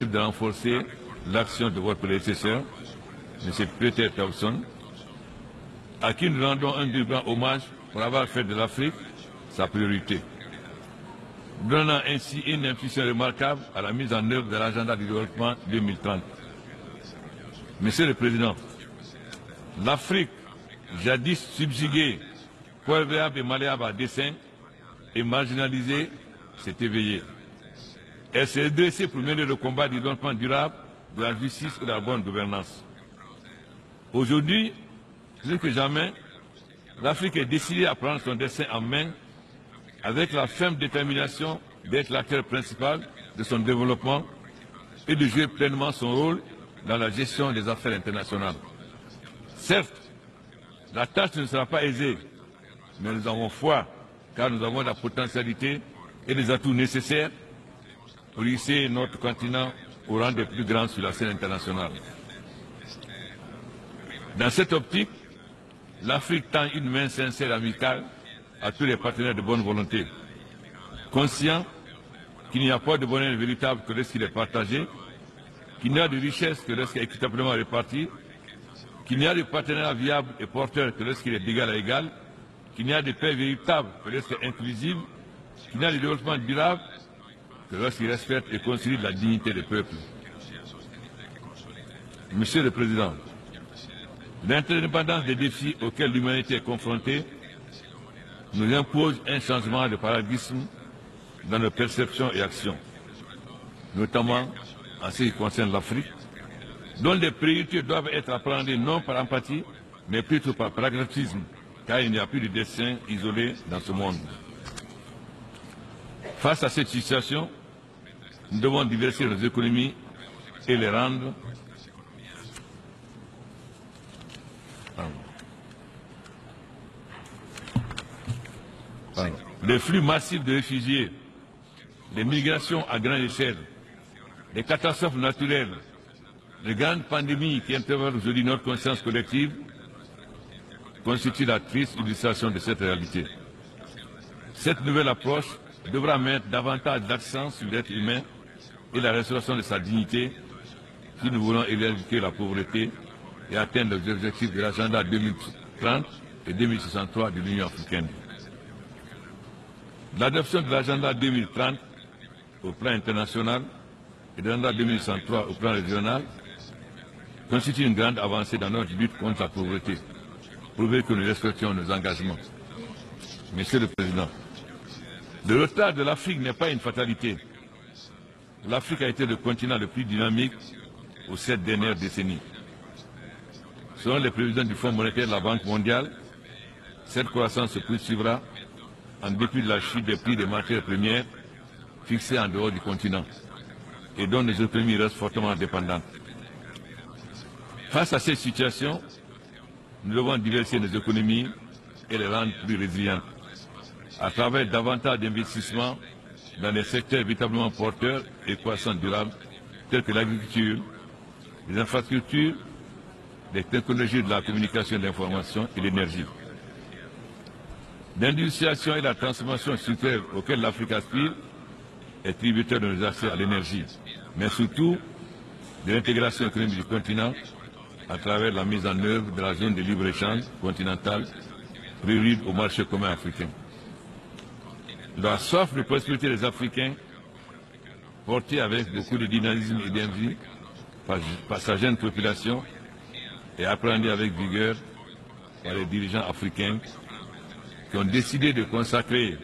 De renforcer l'action de votre prédécesseur, M. Peter Thomson, à qui nous rendons un vibrant hommage pour avoir fait de l'Afrique sa priorité, donnant ainsi une impulsion remarquable à la mise en œuvre de l'agenda du développement 2030. Monsieur le Président, l'Afrique, jadis subjuguée, corvéable et malléable à dessein, et marginalisée, s'est éveillée. Elle s'est dressée pour mener le combat du développement durable, de la justice et de la bonne gouvernance. Aujourd'hui, plus que jamais, l'Afrique est décidée à prendre son destin en main avec la ferme détermination d'être l'acteur principal de son développement et de jouer pleinement son rôle dans la gestion des affaires internationales. Certes, la tâche ne sera pas aisée, mais nous avons foi car nous avons la potentialité et les atouts nécessaires pour hisser notre continent au rang des plus grands sur la scène internationale. Dans cette optique, l'Afrique tend une main sincère et amicale à tous les partenaires de bonne volonté, conscient qu'il n'y a pas de bonheur véritable que lorsqu'il est partagé, qu'il n'y a de richesse que lorsqu'il est équitablement réparti, qu'il n'y a de partenariat viable et porteur que lorsqu'il est d'égal à égal, qu'il n'y a de paix véritable que lorsqu'il est inclusive, qu'il n'y a de développement durable que lorsqu'il respecte et consolide la dignité des peuples. Monsieur le Président, l'interdépendance des défis auxquels l'humanité est confrontée nous impose un changement de paradigme dans nos perceptions et actions, notamment en ce qui concerne l'Afrique, dont les priorités doivent être appréhendées non par empathie, mais plutôt par pragmatisme, car il n'y a plus de destin isolé dans ce monde. Face à cette situation, nous devons diversifier nos économies et les rendre les flux massifs de réfugiés, les migrations à grande échelle, les catastrophes naturelles, les grandes pandémies qui interrogent aujourd'hui notre conscience collective constituent la triste illustration de cette réalité. Cette nouvelle approche devra mettre davantage d'accent sur l'être humain et la restauration de sa dignité si nous voulons éradiquer la pauvreté et atteindre les objectifs de l'agenda 2030 et 2063 de l'Union africaine. L'adoption de l'agenda 2030 au plan international et de l'agenda 2063 au plan régional constitue une grande avancée dans notre lutte contre la pauvreté, prouver que nous respectons nos engagements. Monsieur le Président, le retard de l'Afrique n'est pas une fatalité. L'Afrique a été le continent le plus dynamique aux 7 dernières décennies. Selon les prévisions du Fonds monétaire de la Banque mondiale, cette croissance se poursuivra en dépit de la chute des prix des matières premières fixées en dehors du continent et dont les économies restent fortement dépendantes. Face à cette situation, nous devons diversifier nos économies et les rendre plus résilientes à travers davantage d'investissements dans des secteurs véritablement porteurs et croissants durables tels que l'agriculture, les infrastructures, les technologies de la communication et de l'information et l'énergie. L'industrialisation et la transformation structurelle auxquelles l'Afrique aspire est tributaire de nos accès à l'énergie, mais surtout de l'intégration économique du continent à travers la mise en œuvre de la zone de libre-échange continentale prévue au marché commun africain. La soif de prospérité des Africains, portée avec beaucoup de dynamisme et d'énergie par sa jeune population, est appréhendée avec vigueur par les dirigeants africains qui ont décidé de consacrer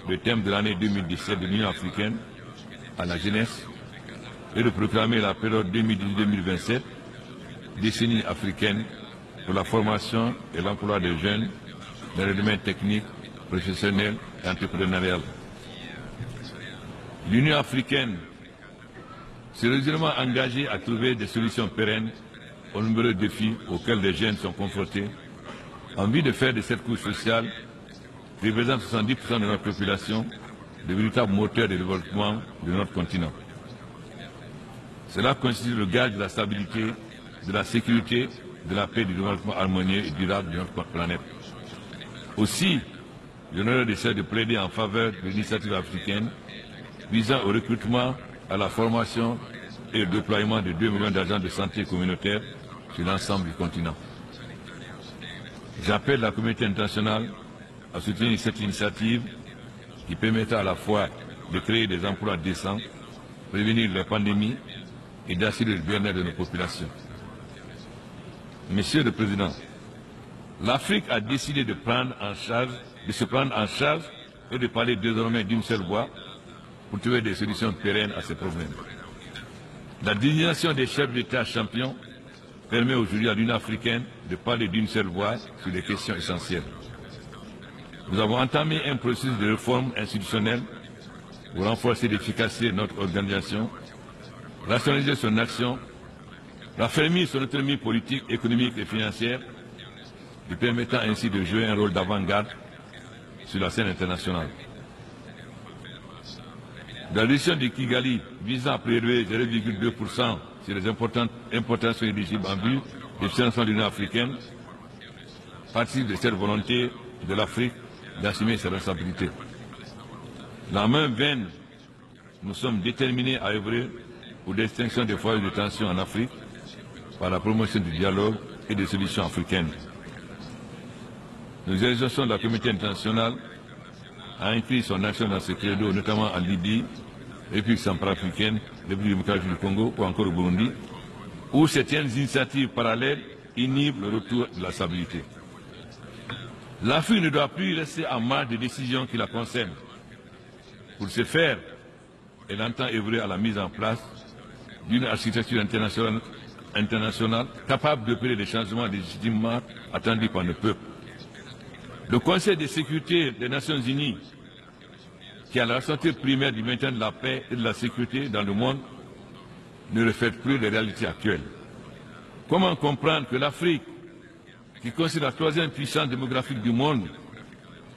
le thème de l'année 2017 de l'Union africaine à la jeunesse et de proclamer la période 2018-2027, décennie africaine pour la formation et l'emploi des jeunes dans les domaines techniques, professionnels et entrepreneurial. L'Union africaine s'est résolument engagée à trouver des solutions pérennes aux nombreux défis auxquels les jeunes sont confrontés, en vue de faire de cette couche sociale, qui représente 70% de notre population, le véritable moteur de développement de notre continent. Cela constitue le gage de la stabilité, de la sécurité de la paix et du développement harmonieux et durable de notre planète. Aussi, je n'aurai de cesse de plaider en faveur de l'initiative africaine visant au recrutement, à la formation et au déploiement de 2 millions d'agents de santé communautaire sur l'ensemble du continent. J'appelle la communauté internationale à soutenir cette initiative qui permettra à la fois de créer des emplois décents, prévenir les pandémies et d'assurer le bien-être de nos populations. Monsieur le Président, l'Afrique a décidé de se prendre en charge et de parler désormais d'une seule voix pour trouver des solutions pérennes à ces problèmes. La désignation des chefs d'État champions permet aujourd'hui à l'Union africaine de parler d'une seule voix sur des questions essentielles. Nous avons entamé un processus de réforme institutionnelle pour renforcer l'efficacité de notre organisation, rationaliser son action, raffermir son autonomie politique, économique et financière, lui permettant ainsi de jouer un rôle d'avant-garde sur la scène internationale. La décision de Kigali visant à prélever 0,2% sur les importations éligibles en vue du financement de l'Union africaine participe de cette volonté de l'Afrique d'assumer ses responsabilités. La main vaine, nous sommes déterminés à œuvrer pour l'extinction des foyers de tension en Afrique par la promotion du dialogue et des solutions africaines. Nous exerçons la communauté internationale à inclure son action dans ce credo, notamment en Libye, République centrafricaine, République démocratique du Congo ou encore au Burundi, où certaines initiatives parallèles inhibent le retour de la stabilité. L'Afrique ne doit plus rester en marge des décisions qui la concernent. Pour ce faire, elle entend œuvrer à la mise en place d'une architecture internationale capable d'opérer des changements légitimement attendus par le peuple. Le Conseil de sécurité des Nations Unies, qui a la santé primaire du maintien de la paix et de la sécurité dans le monde, ne reflète plus les réalités actuelles. Comment comprendre que l'Afrique, qui considère la 3e puissance démographique du monde,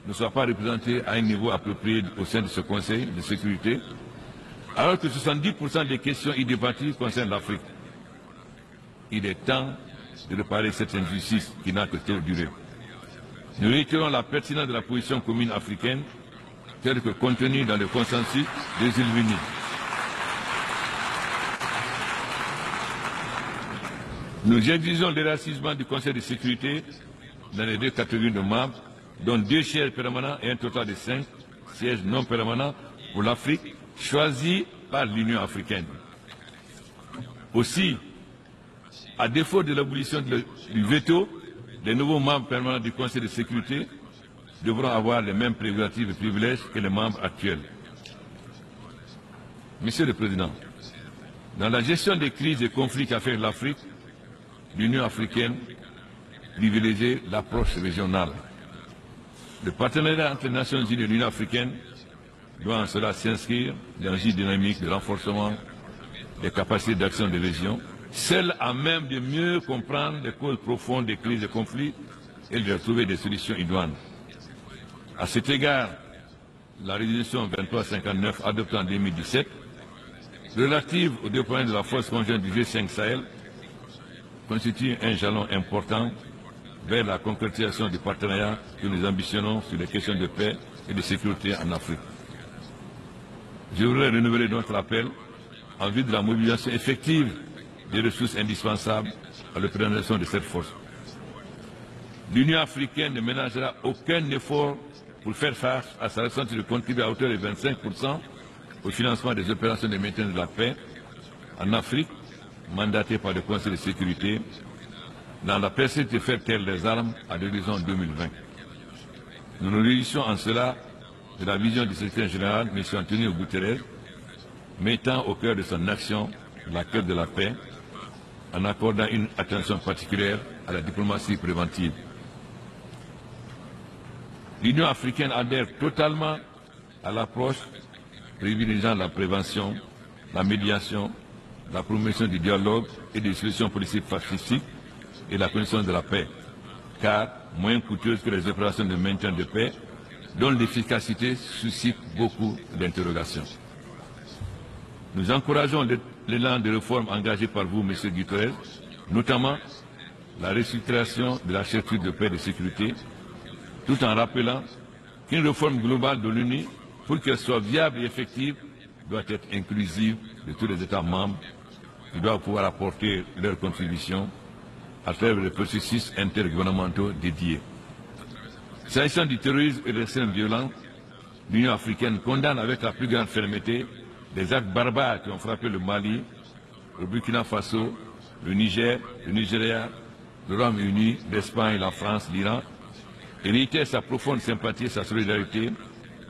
ne soit pas représentée à un niveau approprié au sein de ce Conseil de sécurité, alors que 70% des questions y débattues concernent l'Afrique? Il est temps de réparer cette injustice qui n'a que trop duré. Nous réitérons la pertinence de la position commune africaine telle que contenue dans le consensus des îles Unis. Nous exigeons l'élargissement du Conseil de sécurité dans les 2 catégories de membres, dont 2 sièges permanents et un total de 5 sièges non permanents pour l'Afrique, choisis par l'Union africaine. Aussi, à défaut de l'abolition du veto, les nouveaux membres permanents du Conseil de sécurité devront avoir les mêmes prérogatives et privilèges que les membres actuels. Monsieur le Président, dans la gestion des crises et conflits qu'affectent l'Afrique, l'Union africaine privilégie l'approche régionale. Le partenariat entre les Nations Unies et l'Union africaine doit en cela s'inscrire dans une dynamique de renforcement des capacités d'action des régions, celles à même de mieux comprendre les causes profondes des crises et conflits et de trouver des solutions idoines. À cet égard, la résolution 2359 adoptée en 2017, relative au déploiement de la force conjointe du G5 Sahel, constitue un jalon important vers la concrétisation du partenariat que nous ambitionnons sur les questions de paix et de sécurité en Afrique. Je voudrais renouveler notre appel en vue de la mobilisation effective des ressources indispensables à l'opéralisation de cette force. L'Union africaine ne ménagera aucun effort pour faire face à sa responsabilité de contribuer à hauteur de 25% au financement des opérations de maintien de la paix en Afrique, mandatées par le Conseil de sécurité, dans la perspective de faire taire les armes à l'horizon 2020. Nous nous réjouissons en cela de la vision du secrétaire général, M. Antonio Guterres, mettant au cœur de son action la quête de la paix, en accordant une attention particulière à la diplomatie préventive. L'Union africaine adhère totalement à l'approche privilégiant la prévention, la médiation, la promotion du dialogue et des solutions politiques pacifiques et la connaissance de la paix, car moins coûteuse que les opérations de maintien de paix, dont l'efficacité suscite beaucoup d'interrogations. Nous encourageons l'élan de réforme engagé par vous, M. Guterres, notamment la restructuration de l'architecture de paix et de sécurité, tout en rappelant qu'une réforme globale de l'ONU, pour qu'elle soit viable et effective, doit être inclusive de tous les États membres qui doivent pouvoir apporter leur contribution à travers les processus intergouvernementaux dédiés. S'agissant du terrorisme et des extrêmes violents, l'Union africaine condamne avec la plus grande fermeté les actes barbares qui ont frappé le Mali, le Burkina Faso, le Niger, le Nigeria, le Royaume-Uni, l'Espagne, la France, l'Iran, et réitère sa profonde sympathie et sa solidarité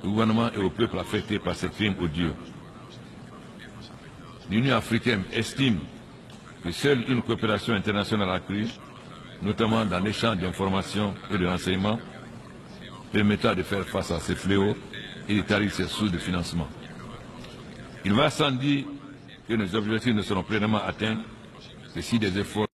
au gouvernement et au peuple affectés par ces crimes odieux. L'Union africaine estime que seule une coopération internationale accrue, notamment dans l'échange d'informations et de renseignements, permettra de faire face à ces fléaux et d'établir ces sources de financement. Il va sans dire que nos objectifs ne seront pleinement atteints que si des efforts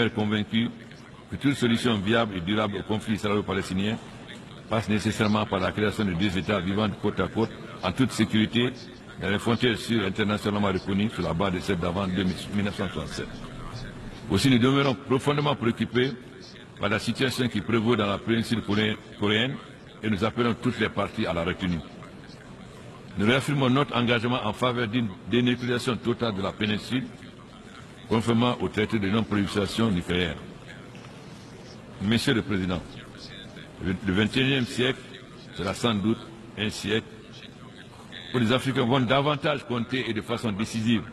convaincus que toute solution viable et durable au conflit israélo-palestinien passe nécessairement par la création de deux États vivant côte à côte en toute sécurité dans les frontières sûres internationalement reconnues sur la base de celles d'avant 1967. Aussi, nous demeurons profondément préoccupés par la situation qui prévaut dans la péninsule coréenne et nous appelons toutes les parties à la retenue. Nous réaffirmons notre engagement en faveur d'une dénucléarisation totale de la péninsule, conformément au traité de non-prolifération nucléaire. Monsieur le Président, le XXIe siècle sera sans doute un siècle où les Africains vont davantage compter et de façon décisive.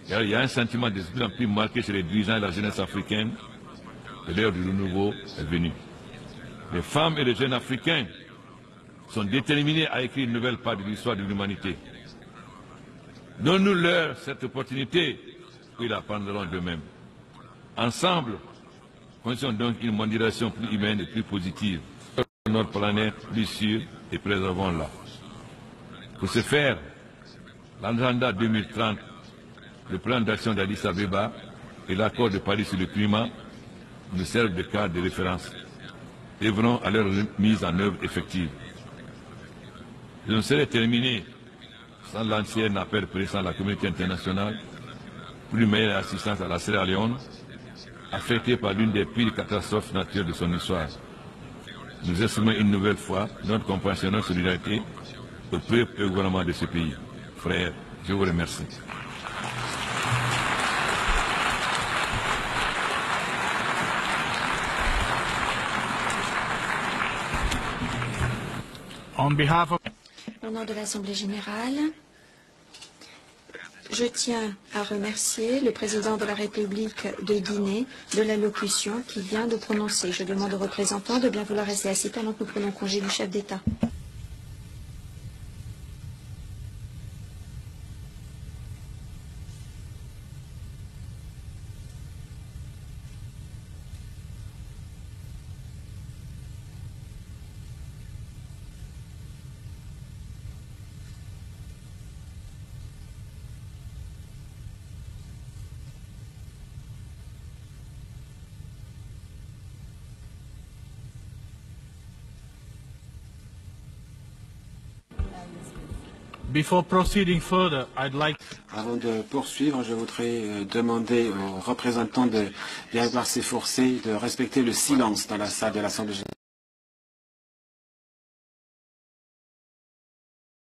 Car il y a un sentiment de plus en plus marqué chez les dirigeants et la jeunesse africaine que l'heure du renouveau est venue. Les femmes et les jeunes africains sont déterminés à écrire une nouvelle page de l'histoire de l'humanité. Donnons-leur cette opportunité, ils la prendront d'eux-mêmes. Ensemble, construisons donc une mondialisation plus humaine et plus positive, notre planète plus sûre et préservons-la. Pour ce faire, l'agenda 2030, le plan d'action d'Addis Abeba et l'accord de Paris sur le climat nous servent de cadre de référence. Œuvrons à leur mise en œuvre effective. Je ne serai terminé sans lancer un appel pressant à la communauté internationale pour une meilleure assistance à la Sierra Leone, affectée par l'une des pires catastrophes naturelles de son histoire. Nous exprimons une nouvelle fois notre compassion et notre solidarité au peuple et au gouvernement de ce pays. Frères, je vous remercie. Au nom de l'Assemblée générale, je tiens à remercier le président de la République de Guinée de l'allocution qu'il vient de prononcer. Je demande aux représentants de bien vouloir rester assis pendant que nous prenons congé du chef d'État. Avant de poursuivre, je voudrais demander aux représentants de bien vouloir s'efforcer de respecter le silence dans la salle de l'Assemblée générale.